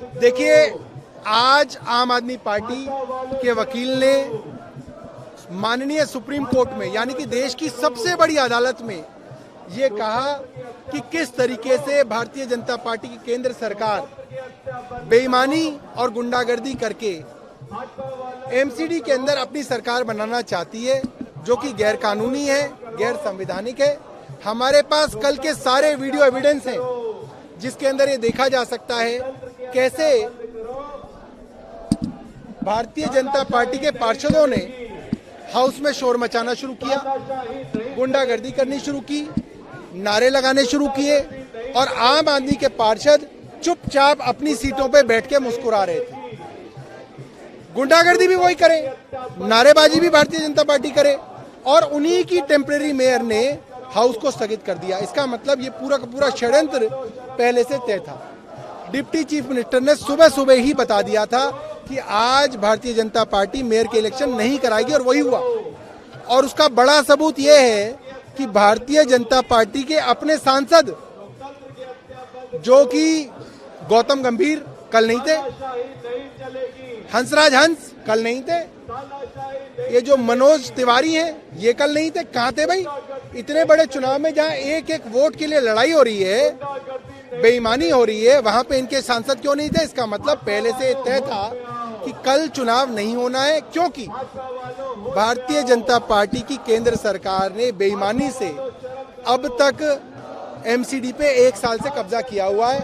देखिए, आज आम आदमी पार्टी के वकील ने माननीय सुप्रीम कोर्ट में, यानी कि देश की सबसे बड़ी अदालत में ये कहा कि किस तरीके से भारतीय जनता पार्टी की केंद्र सरकार बेईमानी और गुंडागर्दी करके एमसीडी के अंदर अपनी सरकार बनाना चाहती है, जो कि गैर कानूनी है, गैर संवैधानिक है। हमारे पास कल के सारे वीडियो एविडेंस हैं, जिसके अंदर ये देखा जा सकता है कैसे भारतीय जनता पार्टी के पार्षदों ने हाउस में शोर मचाना शुरू किया, गुंडागर्दी करनी शुरू की, नारे लगाने शुरू किए और आम आदमी के पार्षद चुपचाप अपनी सीटों पे बैठ के मुस्कुरा रहे थे। गुंडागर्दी भी वही करे, नारेबाजी भी भारतीय जनता पार्टी करे और उन्हीं की टेम्परेरी मेयर ने हाउस को स्थगित कर दिया। इसका मतलब ये पूरा का पूरा षड्यंत्र पहले से तय था। डिप्टी चीफ मिनिस्टर ने सुबह सुबह ही बता दिया था कि आज भारतीय जनता पार्टी मेयर के इलेक्शन नहीं कराएगी और वही हुआ। और उसका बड़ा सबूत यह है कि भारतीय जनता पार्टी के अपने सांसद, जो कि गौतम गंभीर कल नहीं थे, हंसराज हंस कल नहीं थे, ये जो मनोज तिवारी हैं ये कल नहीं थे। कहाँ थे भाई? इतने बड़े चुनाव में जहाँ एक एक वोट के लिए लड़ाई हो रही है, बेईमानी हो रही है, वहां पे इनके सांसद क्यों नहीं थे? इसका मतलब पहले से तय था कि कल चुनाव नहीं होना है, क्योंकि भारतीय जनता पार्टी की केंद्र सरकार ने बेईमानी से अब तक एमसीडी पे 1 साल से कब्जा किया हुआ है।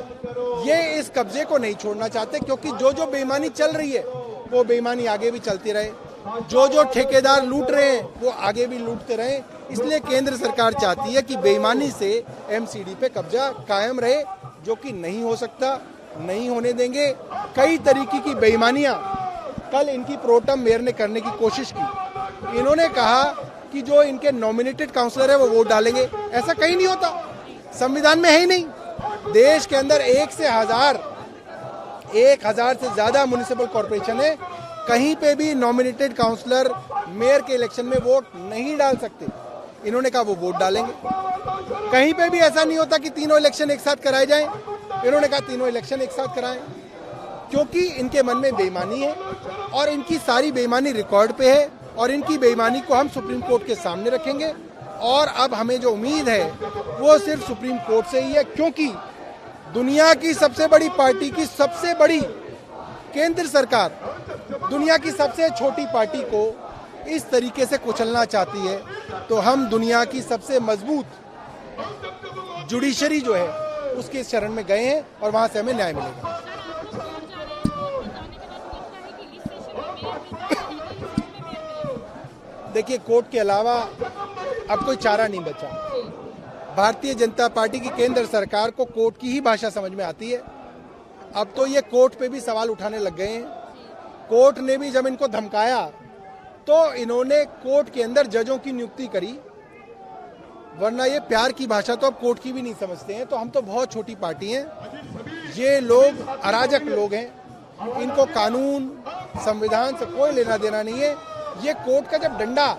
ये इस कब्जे को नहीं छोड़ना चाहते, क्योंकि जो जो बेईमानी चल रही है वो बेईमानी आगे भी चलती रहे, जो जो ठेकेदार लूट रहे हैं वो आगे भी लूटते रहे। इसलिए केंद्र सरकार चाहती है कि बेईमानी से एमसीडी पे कब्जा कायम रहे, जो कि नहीं हो सकता, नहीं होने देंगे। कई तरीके की बेईमानियां कल इनकी प्रोटम मेयर ने करने की कोशिश की। इन्होंने कहा कि जो इनके नॉमिनेटेड काउंसलर है वो वोट डालेंगे। ऐसा कहीं नहीं होता, संविधान में है ही नहीं। देश के अंदर 1000 से ज्यादा म्युनिसिपल कॉर्पोरेशन है, कहीं पे भी नॉमिनेटेड काउंसलर मेयर के इलेक्शन में वोट नहीं डाल सकते। इन्होंने कहा वो वोट डालेंगे। कहीं पे भी ऐसा नहीं होता कि तीनों इलेक्शन एक साथ कराए जाएं। इन्होंने कहा तीनों इलेक्शन एक साथ कराएं, क्योंकि इनके मन में बेईमानी है और इनकी सारी बेईमानी रिकॉर्ड पे है और इनकी बेईमानी को हम सुप्रीम कोर्ट के सामने रखेंगे। और अब हमें जो उम्मीद है वो सिर्फ सुप्रीम कोर्ट से ही है, क्योंकि दुनिया की सबसे बड़ी पार्टी की सबसे बड़ी केंद्र सरकार दुनिया की सबसे छोटी पार्टी को इस तरीके से कुचलना चाहती है। तो हम दुनिया की सबसे मजबूत जुडिशरी जो है उसके शरण में गए हैं और वहां से हमें न्याय मिलेगा। देखिए, कोर्ट के अलावा अब कोई चारा नहीं बचा। भारतीय जनता पार्टी की केंद्र सरकार को कोर्ट की ही भाषा समझ में आती है। अब तो ये कोर्ट पे भी सवाल उठाने लग गए हैं। कोर्ट ने भी जब इनको धमकाया तो इन्होंने कोर्ट के अंदर जजों की नियुक्ति करी, वरना ये प्यार की भाषा तो अब कोर्ट की भी नहीं समझते हैं। तो हम तो बहुत छोटी पार्टी हैं, ये लोग अराजक लोग हैं, इनको कानून संविधान से कोई लेना देना नहीं है। ये कोर्ट का जब डंडा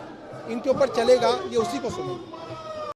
इनके ऊपर चलेगा, ये उसी को सुनेंगे।